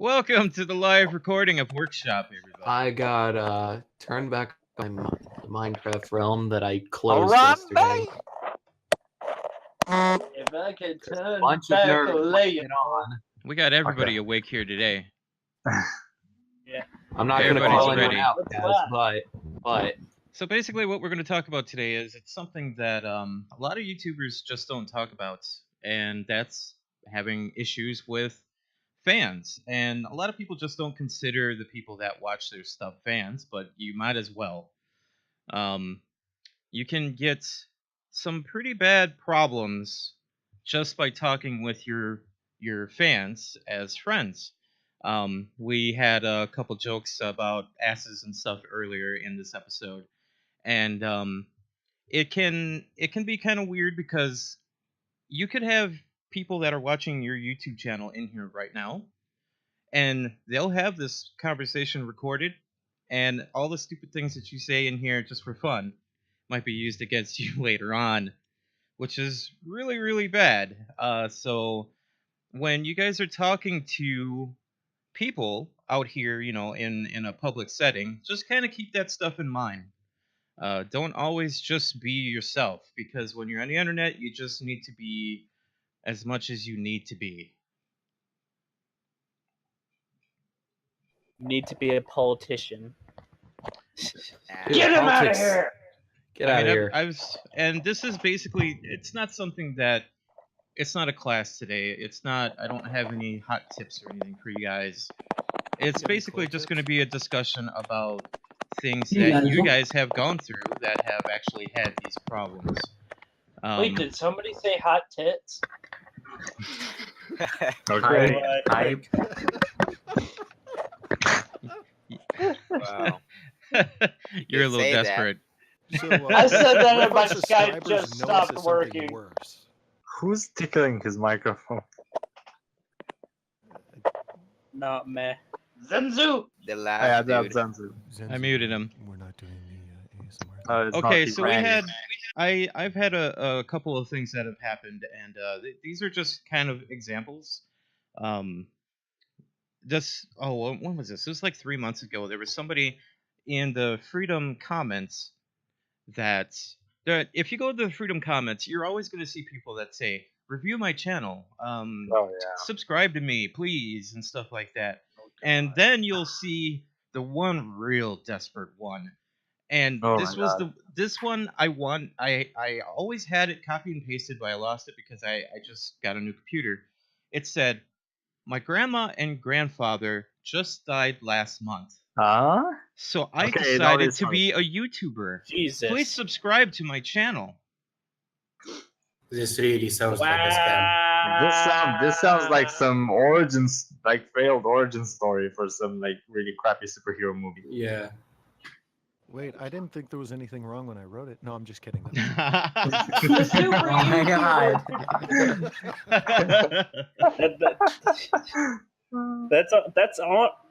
Welcome to the live recording of Workshop, everybody. I got turned back by my Minecraft realm that I closed yesterday. If I could turn Bunch of back a nerds layer. on. We got everybody awake here today. Yeah. I'm not going to Everybody's call anyone ready. out, guys, but So basically what we're going to talk about today is it's something that a lot of YouTubers just don't talk about, and that's having issues with fans. And a lot of people just don't consider the people that watch their stuff fans, but you might as well. You can get some pretty bad problems just by talking with your fans as friends. We had a couple jokes about asses and stuff earlier in this episode, and it can be kind of weird because you could have people that are watching your YouTube channel in here right now, and they'll have this conversation recorded, and all the stupid things that you say in here just for fun might be used against you later on, which is really, really bad. So when you guys are talking to people out here, you know, in a public setting, just kind of keep that stuff in mind. Don't always just be yourself, because when you're on the internet, you just need to be as much as you need to be. You need to be a politician. Dude, Get him out of politics- here! Get out of here. And this is basically, it's not something that, it's not a class today. It's not, I don't have any hot tips or anything for you guys. It's basically just going to be a discussion about things that you guys have gone through that have actually had these problems. Wait, did somebody say hot tits? Okay. Hype. Wow. You're a You little say that. desperate. So, I said that what and my if our Skype subscribers just notice stopped something working. Worse? Who's tickling his microphone? Not me. Zenzu! The Ah, last Yeah, dude. that's Zanzu. I muted him. We're not doing the ASMR. It's Okay, not so we Randy. had, I've had a couple of things that have happened, and these are just kind of examples. When was this? It was like 3 months ago. There was somebody in the Freedom comments that if you go to the Freedom comments, you're always going to see people that say, review my channel, Oh yeah. subscribe to me, please, and stuff like that. And then you'll see the one real desperate one. And Oh this my was God. this one I always had it copied and pasted, but I lost it because I just got a new computer. It said, my grandma and grandfather just died last month. Huh? So I Okay, now decided it's to fine. be a YouTuber. Jesus. Please subscribe to my channel. This really sounds like a scam. This sounds like some origins, like failed origin story for some like really crappy superhero movie. Yeah. Wait, I didn't think there was anything wrong when I wrote it. No, I'm just kidding. The super Oh my God. That's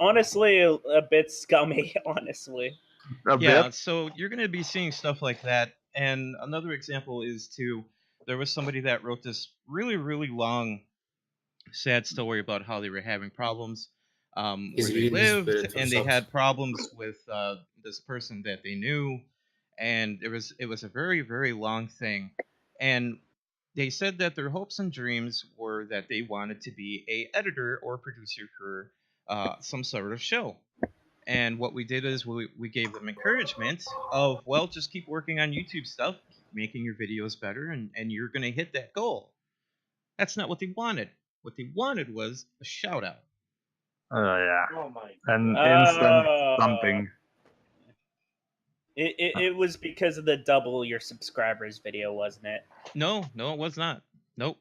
honestly a bit scummy, honestly. Yeah, bit. so you're going to be seeing stuff like that. And another example is there was somebody that wrote this really, really long, sad story about how they were having problems where He's they really lived, spirit and they himself. had problems with this person that they knew, and it was a very, very long thing. And they said that their hopes and dreams were that they wanted to be a editor or producer for some sort of show. And what we did is we gave them encouragement of, well, just keep working on YouTube stuff, keep making your videos better, and you're going to hit that goal. That's not what they wanted. What they wanted was a shout out. Oh yeah. Oh my. An instant something. It was because of the double your subscribers video, wasn't it? No, it was not. Nope.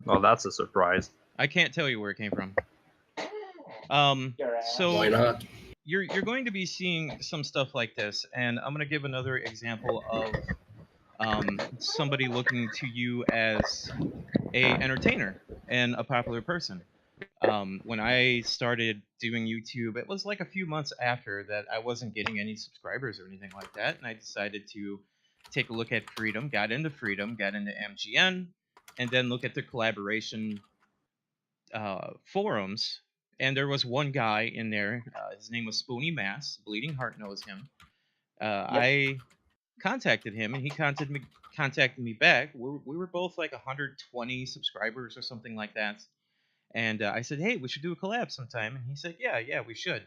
Well, that's a surprise. I can't tell you where it came from. Your ass. So Why not? you're going to be seeing some stuff like this, and I'm going to give another example of somebody looking to you as a entertainer and a popular person. When I started doing YouTube, it was like a few months after that I wasn't getting any subscribers or anything like that, and I decided to take a look at Freedom, got into MGN, and then look at the collaboration forums and there was one guy in there. His name was Spoony Mass. Bleeding Heart knows him. I contacted him, and he contacted me back. We were both like 120 subscribers or something like that. And I said, hey, we should do a collab sometime. And he said, yeah, we should.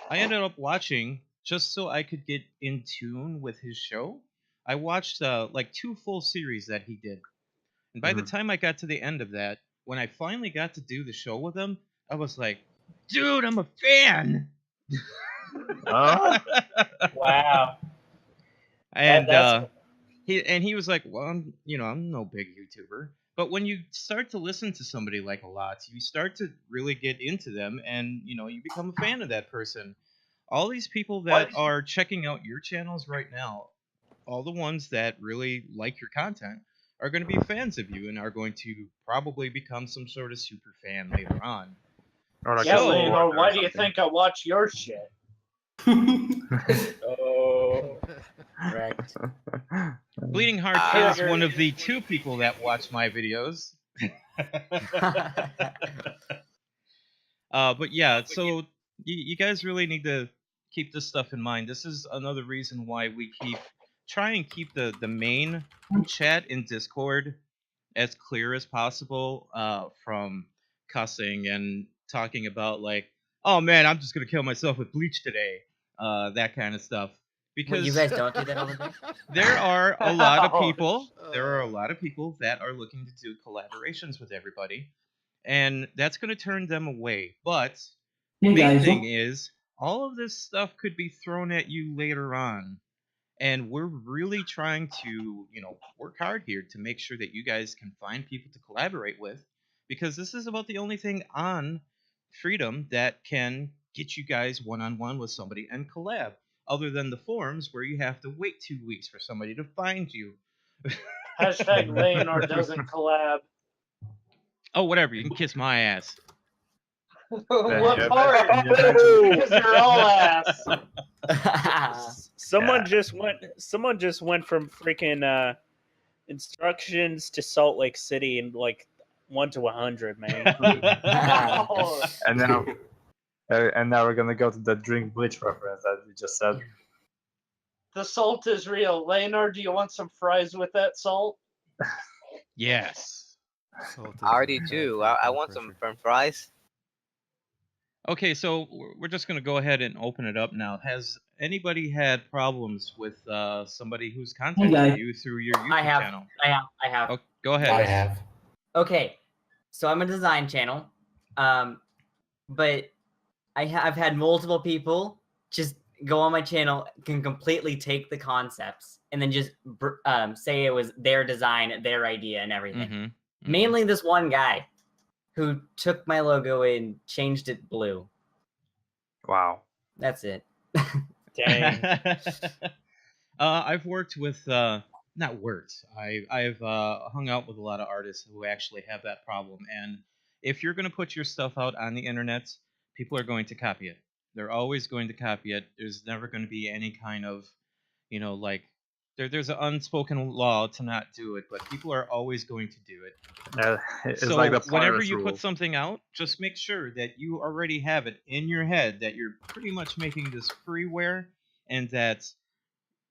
I ended up watching just so I could get in tune with his show. I watched like 2 full series that he did. And by the time I got to the end of that, when I finally got to do the show with him, I was like, dude, I'm a fan. Wow. And he was like, well, I'm no big YouTuber. But when you start to listen to somebody like a lot, you start to really get into them, and you become a fan of that person. All these people that are checking out your channels right now, all the ones that really like your content, are going to be fans of you and are going to probably become some sort of super fan later on. Or like Yeah, a Leonor, supporter why or do you something. think I watch your shit? Oh, Correct. Bleeding Heart is one of the 2 people that watch my videos. But yeah, so you guys really need to keep this stuff in mind. This is another reason why we try and keep the main chat in Discord as clear as possible, from cussing and talking about like, oh man, I'm just gonna kill myself with bleach today, that kind of stuff. Because you guys don't do that all the time? there are a lot of people. There are a lot of people that are looking to do collaborations with everybody, and that's going to turn them away. But the main thing is, all of this stuff could be thrown at you later on, and we're really trying to, work hard here to make sure that you guys can find people to collaborate with, because this is about the only thing on Freedom that can get you guys one-on-one with somebody and collab, other than the forums where you have to wait 2 weeks for somebody to find you. hashtag Leonor doesn't collab. Oh, whatever. You can kiss my ass. What yeah, part? yeah. Because you're all ass. Someone just went from freaking instructions to Salt Lake City in like 1 to 100, man. And now we're gonna go to the drink bleach reference that we just said. The salt is real. Leonor, do you want some fries with that salt? Yes. Salt is I already bad do. for your I blood want some pressure. french fries. Okay, so we're just going to go ahead and open it up now. Has anybody had problems with somebody who's contacted you through your YouTube channel? I have. Oh, go ahead. I have. Okay, so I'm a design channel, but I've had multiple people just go on my channel, can completely take the concepts and then just say it was their design, their idea, and everything. Mm-hmm. Mainly this one guy who took my logo and changed it blue. Wow. That's it. Dang. I've worked with, not worked. I've hung out with a lot of artists who actually have that problem. And if you're going to put your stuff out on the internet, people are going to copy it. They're always going to copy it. There's never going to be any kind of, like, there's an unspoken law to not do it, but people are always going to do it. Yeah, it's So like the whenever virus you rule. put something out, just make sure that you already have it in your head that you're pretty much making this freeware, and that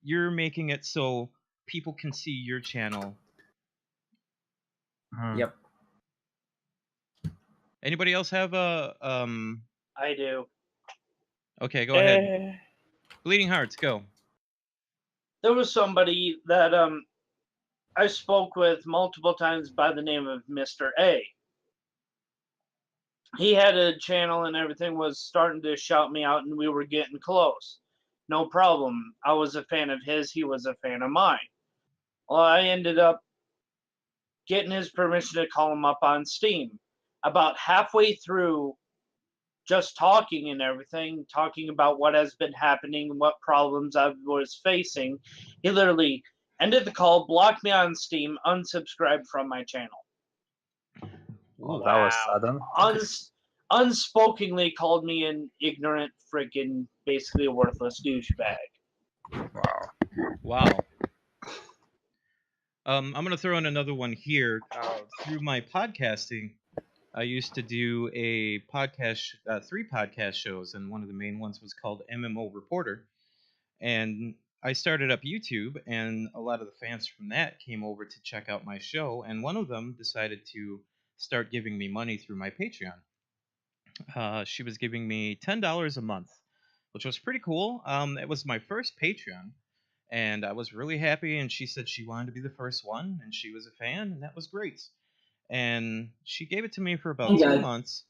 you're making it so people can see your channel. Yep. Anybody else have a I do. Okay, go ahead. Bleeding Hearts, go. There was somebody that I spoke with multiple times by the name of Mr. A. He had a channel and everything, was starting to shout me out, and we were getting close. No problem. I was a fan of his. He was a fan of mine. Well, I ended up getting his permission to call him up on Steam. About halfway through just talking and everything, talking about what has been happening and what problems I was facing, he literally ended the call, blocked me on Steam, unsubscribed from my channel. Well, that was sudden. Unspokenly called me an ignorant, freaking, basically a worthless douchebag. Wow. I'm gonna throw in another one here. Through my podcasting, I used to do a podcast, 3 podcast shows, and one of the main ones was called MMO Reporter. And I started up YouTube, and a lot of the fans from that came over to check out my show, and one of them decided to start giving me money through my Patreon. She was giving me $10 a month, which was pretty cool. It was my first Patreon, and I was really happy. And she said she wanted to be the first one, and she was a fan, and that was great. And she gave it to me for about 2 months,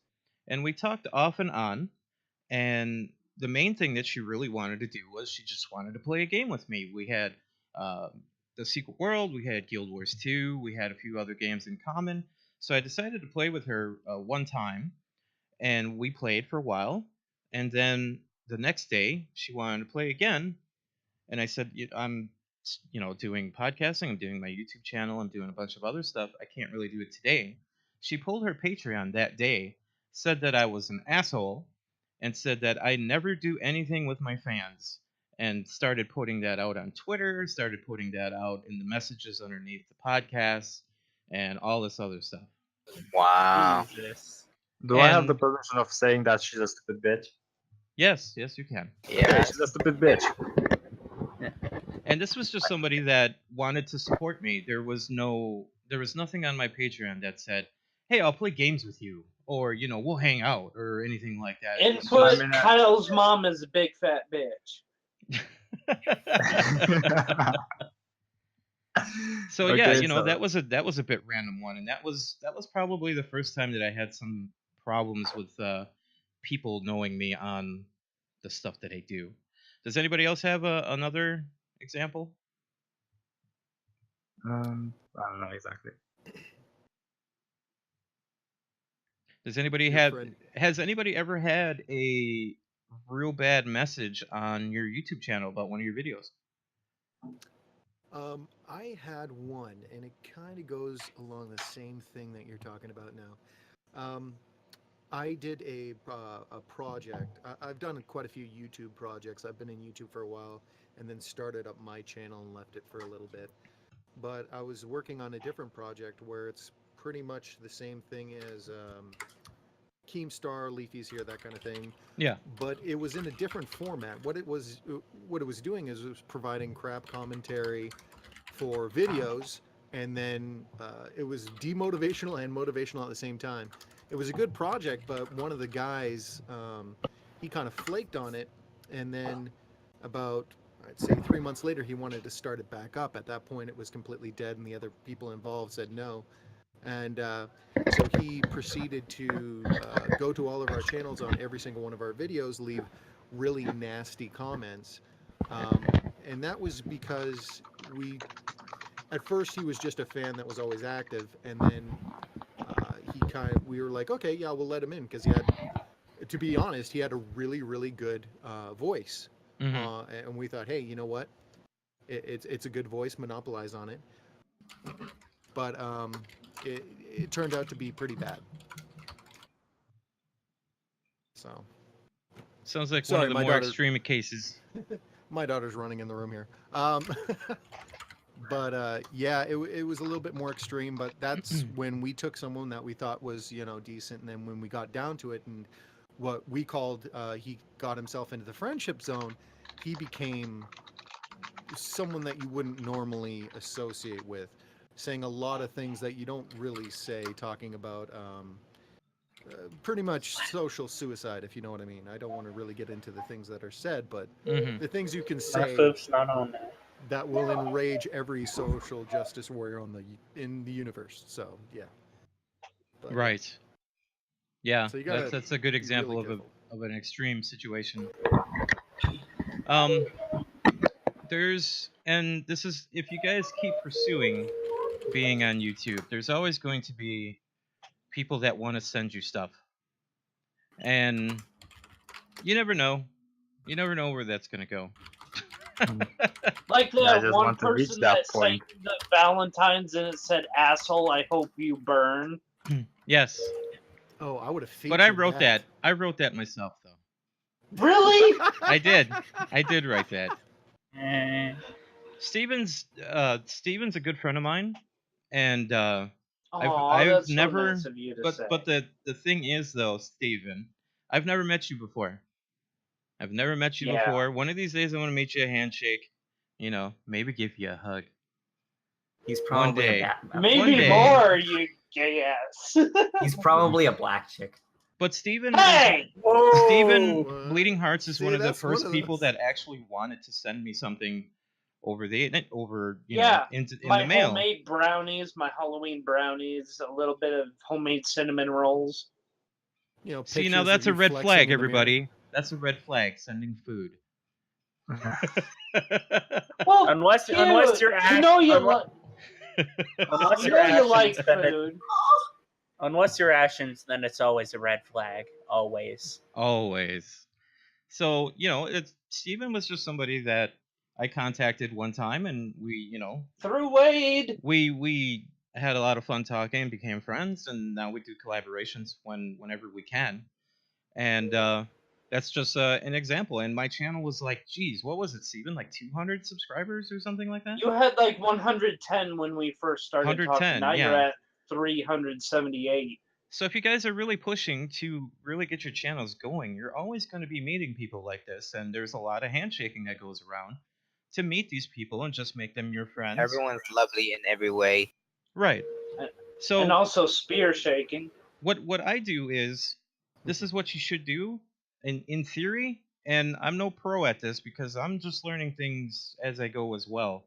and we talked off and on. And the main thing that she really wanted to do was she just wanted to play a game with me. We had uh, the Secret World, we had Guild Wars 2, we had a few other games in common. So I decided to play with her one time, and we played for a while. And then the next day, she wanted to play again, and I said, I'm, doing podcasting. I'm doing my YouTube channel. I'm doing a bunch of other stuff. I can't really do it today. She pulled her Patreon that day, said that I was an asshole, and said that I never do anything with my fans, and started putting that out on Twitter, started putting that out in the messages underneath the podcast, and all this other stuff. Wow. Jesus. Do I have the And permission of saying that she's a stupid bitch? yes, you can. Okay, she's a stupid bitch. And this was just somebody that wanted to support me. There was nothing on my Patreon that said, "Hey, I'll play games with you," or we'll hang out, or anything like that. It was Input: I mean, Kyle's mom is a big fat bitch. So yeah, Okay, so- that was a bit random one, and that was probably the first time that I had some problems with people knowing me on the stuff that I do. Does anybody else have another example? I don't know exactly. Does anybody Your friend- has anybody ever had a real bad message on your YouTube channel about one of your videos? I had one, and it kind of goes along the same thing that you're talking about now. I did a project. I've done quite a few YouTube projects. I've been in YouTube for a while, and then started up my channel and left it for a little bit. But I was working on a different project where it's pretty much the same thing as Keemstar, Leafy's here, that kind of thing. Yeah. But it was in a different format. What it was doing is it was providing crap commentary for videos, and then it was demotivational and motivational at the same time. It was a good project, but one of the guys, he kind of flaked on it, and then about, I'd say 3 months later, he wanted to start it back up. At that point, it was completely dead, and the other people involved said no. And so he proceeded to go to all of our channels on every single one of our videos, leave really nasty comments. And that was because at first he was just a fan that was always active, and then we were like, okay, yeah, we'll let him in, because to be honest, he had a really, really good voice. Mm-hmm. And we thought, hey, you know what? It's a good voice, monopolize on it. But it turned out to be pretty bad. So. Sounds like Sorry, one of the my more daughter- extreme cases. My daughter's running in the room here. But yeah, it was a little bit more extreme, but that's when we took someone that we thought was, decent, and then when we got down to it and what we called, he got himself into the friendship zone, he became someone that you wouldn't normally associate with, saying a lot of things that you don't really say, talking about pretty much social suicide, if you know what I mean. I don't want to really get into the things that are said, but the things you can say Food's not on there. that will enrage every social justice warrior in the universe. So yeah. But, Right. Yeah, So you gotta that's a good be example really careful. of an extreme situation. And this is, if you guys keep pursuing being on YouTube, there's always going to be people that want to send you stuff, and you never know where that's gonna go. Like I that just one want to reach person that that sent point. you the Valentine's and it said, "Asshole, I hope you burn." Yes, Oh, I would have featured but I wrote that. I wrote that myself, though. Really? I did write that. Eh. Steven's a good friend of mine, and Oh, that's so never. nice of you to say. But the thing is though, Steven, I've never met you before. I've never met you Yeah. before. One of these days, I want to meet you a handshake. You know, maybe give you a hug. He's One probably day. a one Maybe day. more, you gay ass. He's probably a black chick. But Steven, Hey! Steven Whoa. Bleeding Hearts is See, one of the that's one first of people those. that actually wanted to send me something over the Yeah, in my the mail. homemade brownies, my Halloween brownies, a little bit of homemade cinnamon rolls. You know, See, now pictures that's of a you red flexing flag, in the mirror. everybody. That's a red flag. Sending food. Well, Unless cute. you're you know you unless, like unless you you're know you Ashens, like then food. unless you're Ashens, then it's always a red flag. Always. Always. So, Steven was just somebody that I contacted one time, and Through Wade. we had a lot of fun talking, became friends, and now we do collaborations whenever we can. And that's just an example. And my channel was like, geez, what was it, Steven? Like 200 subscribers or something like that? You had like 110 when we first started 110, talking. Now you're yeah. at 378. So if you guys are really pushing to really get your channels going, you're always going to be meeting people like this. And there's a lot of handshaking that goes around to meet these people and just make them your friends. Everyone's lovely in every way. Right. So and also spear shaking. What I do is, this is what you should do in theory, and I'm no pro at this because I'm just learning things as I go as well.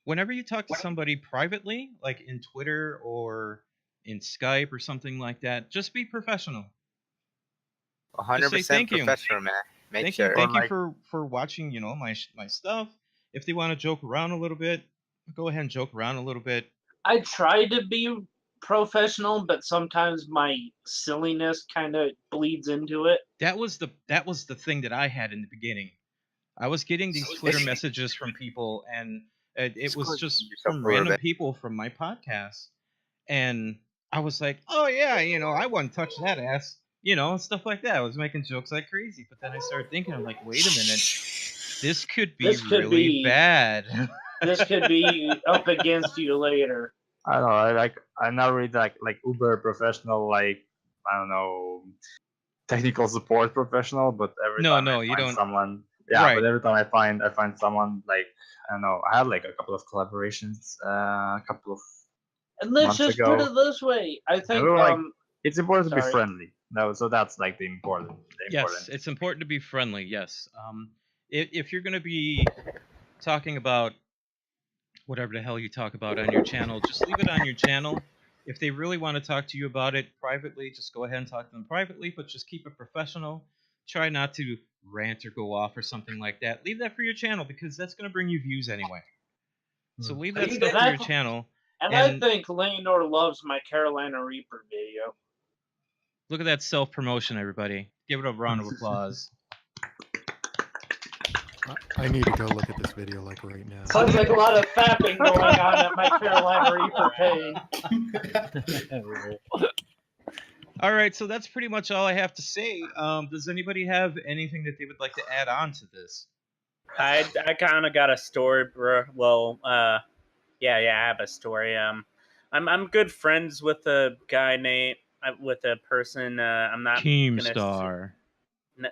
Whenever you talk to somebody privately, like in Twitter or in Skype or something like that, just be professional. 100% professional, man. Make sure. Thank you for watching, my stuff. If they want to joke around a little bit, go ahead and joke around a little bit. I try to be professional, but sometimes my silliness kind of bleeds into it. That was the thing that I had in the beginning. I was getting these Twitter messages from people, and it was just from random people from my podcast, and I was like, oh yeah, I wouldn't touch that ass, stuff like that. I was making jokes like crazy, but then I started thinking, I'm like, wait a minute, this could be really bad. This could be up against you later. I don't know. I'm not really like uber professional, like, I don't know, technical support professional, but every time I find someone, but every time I find someone, like, I don't know, I had like a couple of collaborations a couple of and let's months just ago. put it this way, I think it's important to be friendly. No, so that's like the important. Yes, it's important to be friendly. Yes, if you're going to be talking about whatever the hell you talk about on your channel, just leave it on your channel. If they really want to talk to you about it privately, just go ahead and talk to them privately, but just keep it professional. Try not to rant or go off or something like that. Leave that for your channel because that's going to bring you views anyway. So leave that stuff for your channel. And I think Leonor loves my Carolina Reaper video. Look at that self-promotion, everybody. Give it a round of applause. I need to go look at this video like right now. Sounds like a lot of fapping going on at my Carolina Reaper page. All right, so that's pretty much all I have to say. Does anybody have anything that they would like to add on to this? I kind of got a story, bro. Well, yeah, I have a story. I'm good friends with a guy named with a person. I'm not Keemstar. No,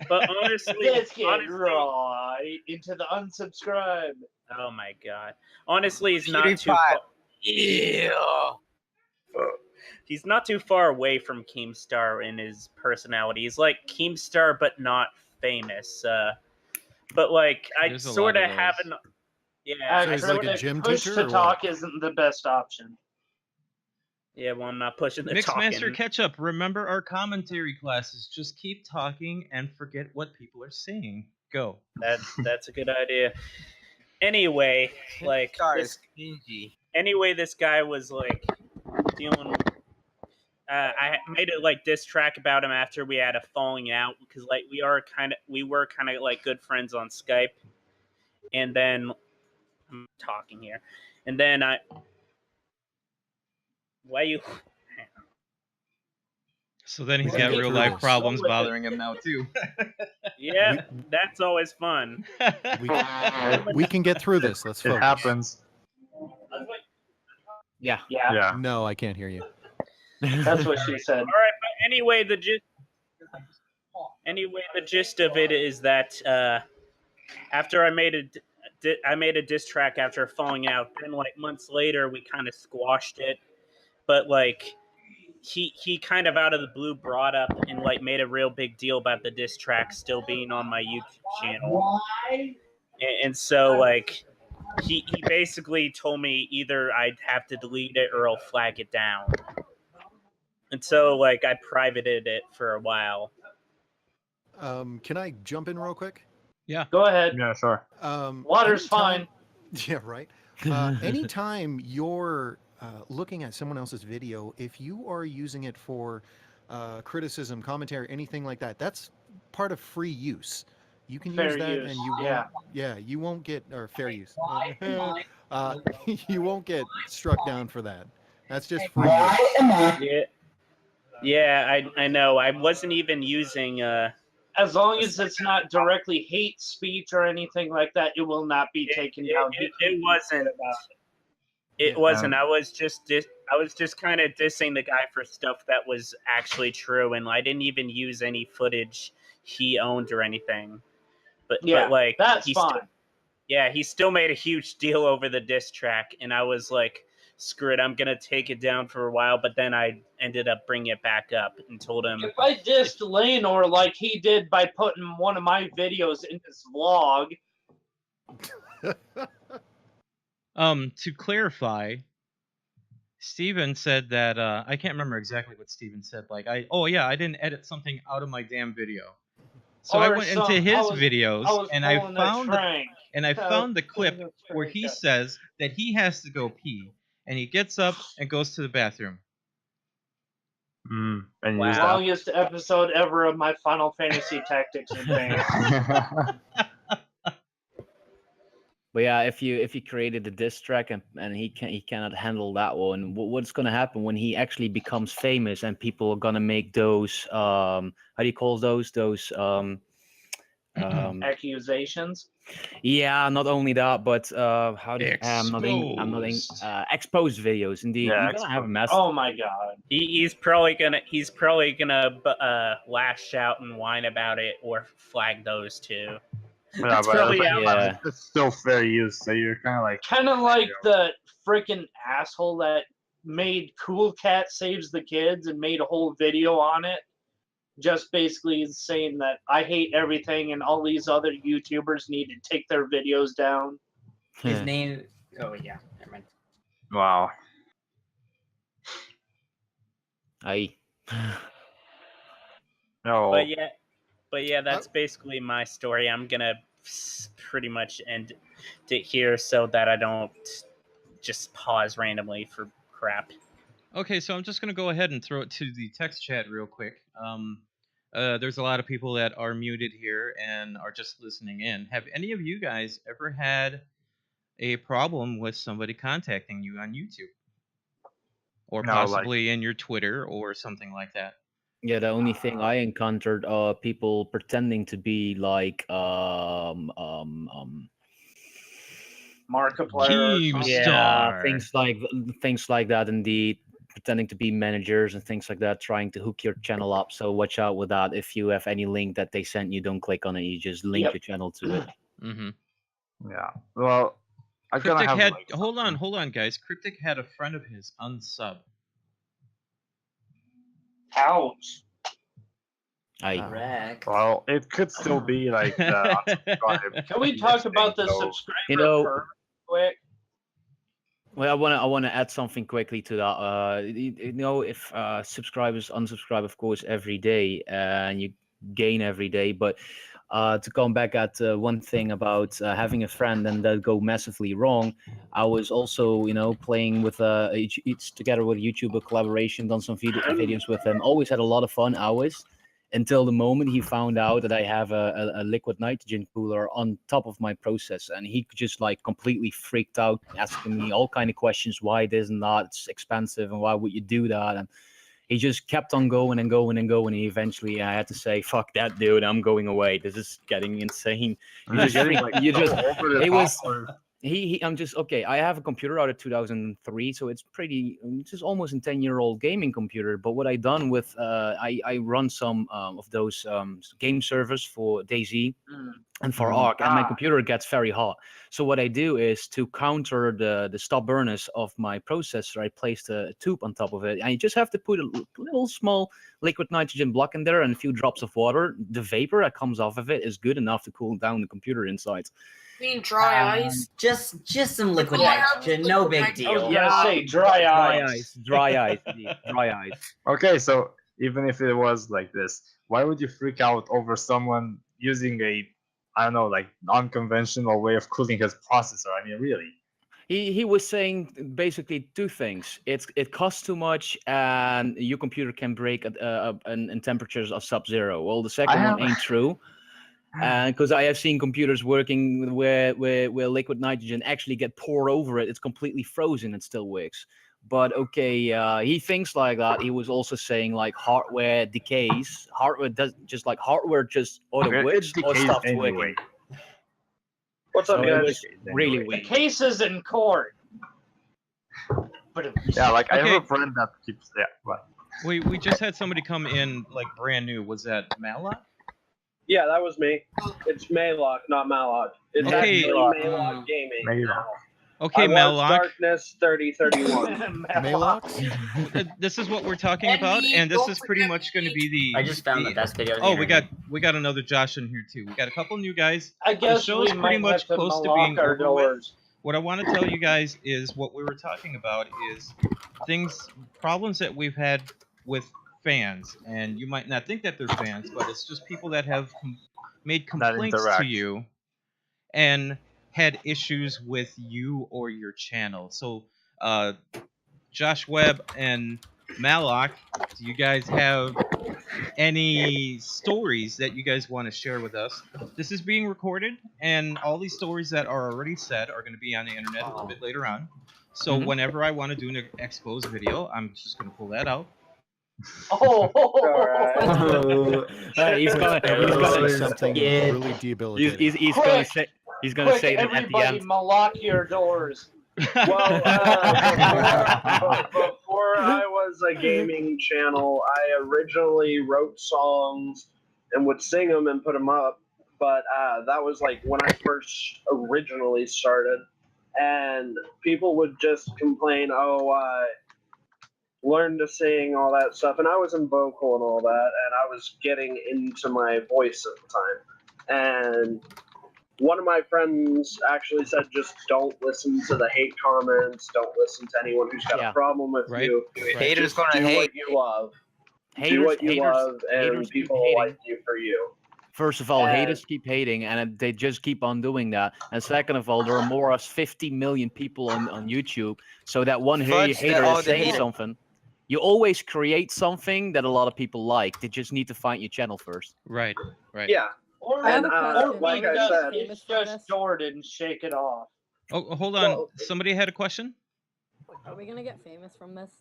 but honestly, let's get right into the unsubscribe. Oh my god! Honestly, he's not too far. Yeah. He's not too far away from Keemstar in his personality. He's like Keemstar, but not famous. But like, I sort of have an. Yeah, so he's like a gym push teacher. To talk isn't the best option. Yeah, well, I'm not pushing the Mixmaster Ketchup, remember our commentary classes. Just keep talking and forget what people are saying. Go. That's a good idea. Anyway, like this guy was like dealing. I made it like diss track about him after we had a falling out because like we were kind of like good friends on Skype, and then I'm talking here, and then So then he's got real life problems bothering him now too. Yeah, that's always fun. We can get through this. Let's focus. It happens. Yeah. Yeah. No, I can't hear you. That's what she said. All right, but anyway, the gist of it is that after I made a diss track after falling out. Then like months later, we kind of squashed it, but like he kind of out of the blue brought up and like made a real big deal about the diss track still being on my YouTube channel, and so like he basically told me either I'd have to delete it or I'll flag it down. And so like I privated it for a while. Can I jump in real quick? Yeah. Go ahead. Yeah, sure. Water's fine. Yeah, right. Anytime you're looking at someone else's video, if you are using it for criticism, commentary, anything like that, that's part of free use. You can Fair use that, use, and you yeah. won't, you won't get or fair use. You won't get struck down for that. That's just free use. Yeah, I know. I wasn't even using. As long as it's not directly hate speech or anything like that, it will not be taken down. It wasn't. It wasn't. I was just kind of dissing the guy for stuff that was actually true, and I didn't even use any footage he owned or anything. But like that's fine. He still made a huge deal over the diss track, and I was like, screw it, I'm gonna take it down for a while. But then I ended up bringing it back up and told him, if I dissed Leonor like he did by putting one of my videos in his vlog. To clarify, Steven said that I can't remember exactly what Steven said. Like I didn't edit something out of my damn video. So I went into his videos and I found the clip where he says that he has to go pee, and he gets up and goes to the bathroom. And Longest episode ever of my Final Fantasy Tactics advance. But yeah, if you created a diss track and he cannot handle that one, what's gonna happen when he actually becomes famous and people are gonna make those how do you call those accusations? Yeah, not only that, but how do I'm not exposed videos. Indeed, Yeah, you're gonna have a mess. Oh my god, he's probably gonna lash out and whine about it or flag those two. Yeah, but it's still fair use. So you're kind of like the freaking asshole that made Cool Cat Saves the Kids and made a whole video on it, just basically saying that I hate everything and all these other YouTubers need to take their videos down. His name. Oh yeah, never mind. Wow. No. But yeah, that's basically my story. I'm gonna pretty much end it here so that I don't just pause randomly for crap. Okay, so I'm just gonna go ahead and throw it to the text chat real quick. There's a lot of people that are muted here and are just listening in. Have any of you guys ever had a problem with somebody contacting you on YouTube? Or possibly in your Twitter or something like that? Yeah, the only thing I encountered are people pretending to be like Markiplier. Yeah, things like that. Indeed, pretending to be managers and things like that, trying to hook your channel up. So watch out with that. If you have any link that they sent you, don't click on it. You just link your channel to it. Mm-hmm. Yeah. Well, Cryptic had hold on, guys. Cryptic had a friend of his unsub. Ouch. Well, it could still be like unsubscribe. Can we talk about the subscriber quick? Well, I want to add something quickly to that. If subscribers unsubscribe, of course, every day, and you gain every day. But to come back at one thing about having a friend and that go massively wrong, I was also, playing with together with YouTube, a collaboration, done some videos with him. Always had a lot of fun hours. Until the moment he found out that I have a liquid nitrogen cooler on top of my processor, and he just completely freaked out, asking me all kind of questions, why this and that, it's expensive, and why would you do that? And he just kept on going and going and going, and eventually I had to say, "Fuck that, dude! I'm going away. This is getting insane." It was. I'm just okay. I have a computer out of 2003, so it's just almost a 10-year-old gaming computer. But what I done with, I run some of those game servers for DayZ and for Arc, and my computer gets very hot. So what I do is to counter the stop burners of my processor, I placed a tube on top of it, and you just have to put a little small liquid nitrogen block in there and a few drops of water. The vapor that comes off of it is good enough to cool down the computer inside. Mean dry ice? Just some liquid nitrogen, no big deal. I was gonna say dry ice. Dry ice, dry ice. Okay, so even if it was like this, why would you freak out over someone using a, I don't know, like non-conventional way of cooling his processor? I mean, really? He was saying basically two things. It costs too much, and your computer can break in temperatures of sub-zero. Well, the second one ain't true. Because I have seen computers working where liquid nitrogen actually get poured over it. It's completely frozen. It still works. But okay, he thinks like that. He was also saying like hardware decays. Hardware does just like hardware just either works or stops working. What's up, guys? Really The weak. case is in court. Yeah, like I have a friend that keeps. Yeah, what? We just had somebody come in like brand new. Was that Malak? Yeah, that was me. It's Malok, not Malok. It's Okay. actually Malok Gaming. Malok. Okay, I was Malak. Darkness 3031. This is what we're talking about, and this is pretty much going to be the. I just found the best video. Oh, we got another Josh in here too. We got a couple new guys. I guess the show's we pretty might much have to close to unlock being our over with. doors. What I want to tell you guys is what we were talking about is problems that we've had with fans, and you might not think that they're fans, but it's just people that have made complaints to you and had issues with you or your channel. So, Josh Webb and Malak, do you guys have any stories that you guys want to share with us? This is being recorded, and all these stories that are already said are going to be on the internet a little bit later on. So whenever I want to do an expose video, I'm just going to pull that out. He's gonna say something really debilitating. He's gonna say that at the Everybody, end. lock your doors. Well, before I was a gaming channel, I originally wrote songs and would sing them and put them up. But that was like when I first originally started, and people would just complain, learn to sing, all that stuff. And I was in vocal and all that, and I was getting into my voice at the time. And one of my friends actually said, just don't listen to the hate comments, don't listen to anyone who's got a problem with you. Haters Just gonna do hate. what you love. Do what you love, and people will like you for you. First of all, And- haters keep hating, and they just keep on doing that. And second of all, there are more than 50 million people on YouTube, so that one Fudge hater that all is the saying hater- something. You always create something that a lot of people like. They just need to find your channel first. Right. Yeah. Or, I have a or question. like Are I you guys said, famous it's for just this? Jordan, shake it off. Oh, hold on. Somebody had a question? Are we gonna get famous from this?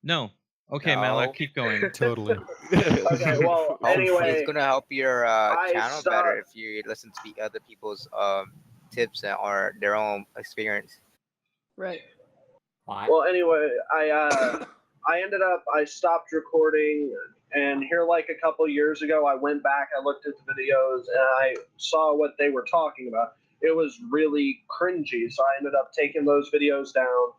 No. Okay, No. Malak, keep going. Totally. Okay, well, anyway, It's gonna help your I channel better if you listen to the other people's tips or their own experience. Right. Well, anyway, I ended up, I stopped recording, and here like a couple years ago, I went back, I looked at the videos, and I saw what they were talking about. It was really cringy, so I ended up taking those videos down,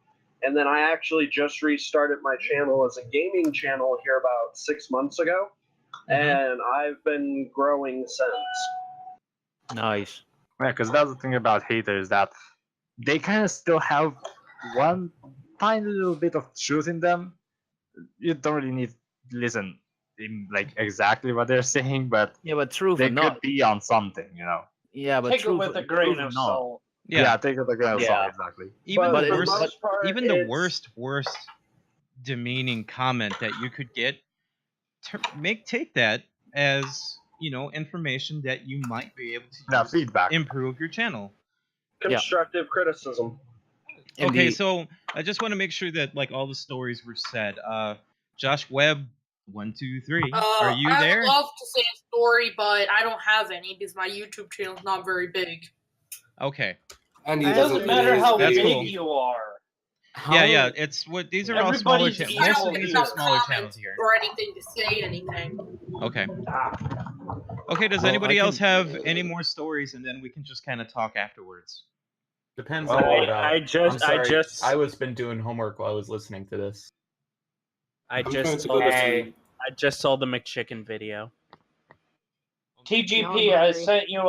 and then I actually just restarted my channel as a gaming channel here about 6 months ago, and I've been growing since. Nice. Yeah, because that's the thing about haters, that they kind of still have one tiny little bit of truth in them. You don't really need to listen in like exactly what they're saying, but Yeah, but truth they or could not. be on something, you know. Yeah, but Take it truth, with a truth grain or of not. salt. Yeah, take it with a grain of salt, Yeah. exactly. Even But the for the worst, most part, even the it's- worst demeaning comment that you could get, take that as information that you might be able to Yeah, use feedback. to improve your channel. Constructive criticism. Okay, Indeed. so I just want to make sure that like all the stories were said. Josh Webb 123. Are you there? I would love to say a story, but I don't have any because my YouTube channel is not very big. Okay. And it doesn't matter how That's big cool. you are. Yeah. It's what these are all smaller channels. Most of these are smaller channels here. Or anything to say anything. Okay. Okay. Does anybody else have any more stories, and then we can just kind of talk afterwards? Depends Well, on what. I was been doing homework while I was listening to this. I just saw the McChicken video. TGP, I sent you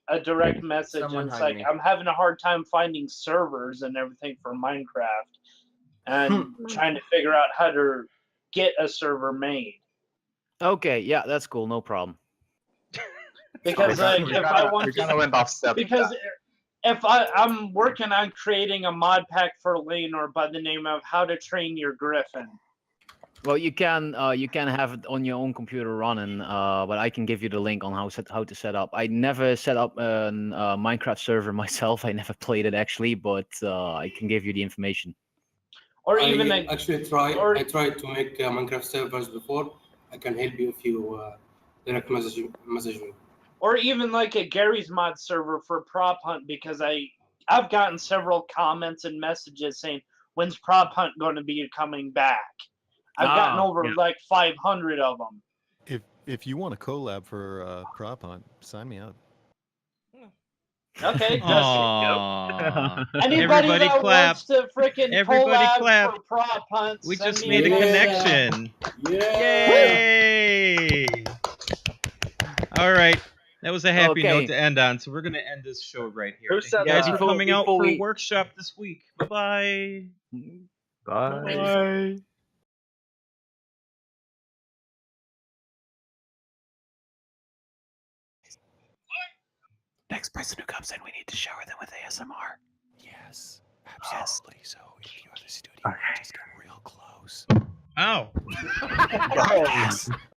a direct message. And it's like I'm having a hard time finding servers and everything for Minecraft, and trying to figure out how to get a server made. Okay, yeah, that's cool, no problem. Because if I want to, because if I'm working on creating a mod pack for Lanor by the name of How to Train Your Griffin. Well, you can have it on your own computer running, but I can give you the link on how to set up. I never set up a Minecraft server myself. I never played it actually, but I can give you the information. Or even I tried to make Minecraft servers before. I can help you if you direct message me. Or even like a Gary's Mod server for Prop Hunt, because I've gotten several comments and messages saying, when's Prop Hunt going to be coming back? I've gotten over like 500 of them. If you want a collab for Prop Hunt, sign me up. Okay. Anybody Everybody that clap. wants to freaking Everybody collab clap. for Prop Hunt, We send just me made a an connection. Yeah. Yay! All right. That was a happy Okay. note to end on, so we're going to end this show right here. Who said You guys that? are coming out Before for we- workshop this week. Bye-bye. Bye. Next person who comes in, we need to shower them with ASMR. Yes, absolutely. So if you have a studio, just get real close. Oh. Bye.